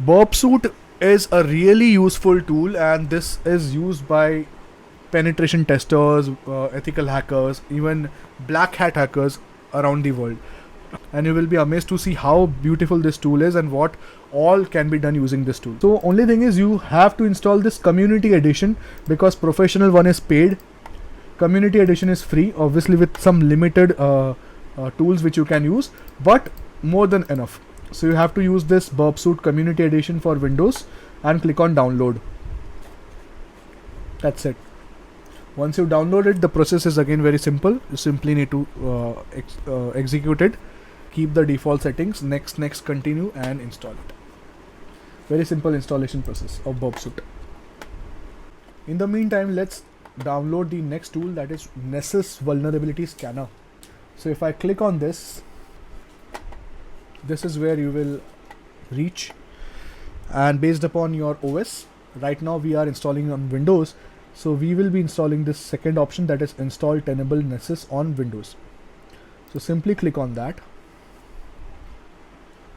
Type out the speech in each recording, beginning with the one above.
Burpsuite is a really useful tool, and this is used by penetration testers, ethical hackers, even black hat hackers around the world. And you will be amazed to see how beautiful this tool is and what all can be done using this tool. So only thing is you have to install this community edition, because professional one is paid, community edition is free, obviously with some limited tools which you can use, but more than enough. So you have to use this Burpsuite community edition for Windows and click on download. That's it. Once you download it, the process is again very simple. You simply need to execute it, keep the default settings, next, continue, and install it. Very simple installation process of Burpsuite. In the meantime, let's download the next tool, that is Nessus vulnerability scanner. So if I click on this, this is where you will reach, and based upon your OS, right now we are installing on Windows, so we will be installing this second option, that is install Tenable Nessus on Windows. So simply click on that.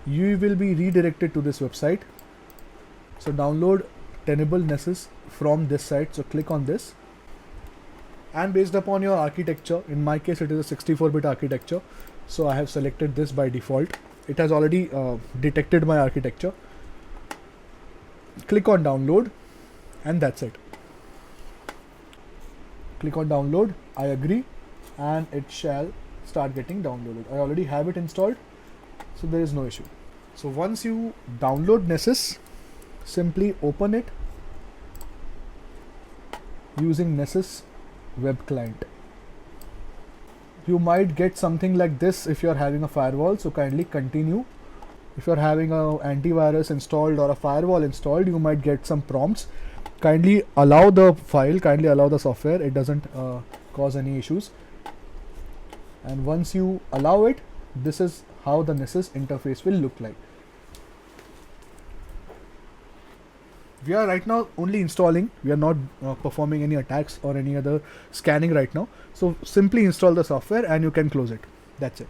You will be redirected to this website. So download Tenable Nessus from this site. So click on this, and based upon your architecture, in my case it is a 64-bit architecture, so I have selected this by default. It has already detected my architecture. Click on download, and that's it. Click on download, I agree, and it shall start getting downloaded. I already have it installed, so there is no issue. So once you download Nessus, simply open it using Nessus web client. You might get something like this if you are having a firewall, so kindly continue. If you are having a antivirus installed or a firewall installed, you might get some prompts. Kindly allow the file, kindly allow the software, it doesn't cause any issues. And once you allow it, this is how the Nessus interface will look like. We are right now only installing, we are not performing any attacks or any other scanning right now. So simply install the software and you can close it. That's it.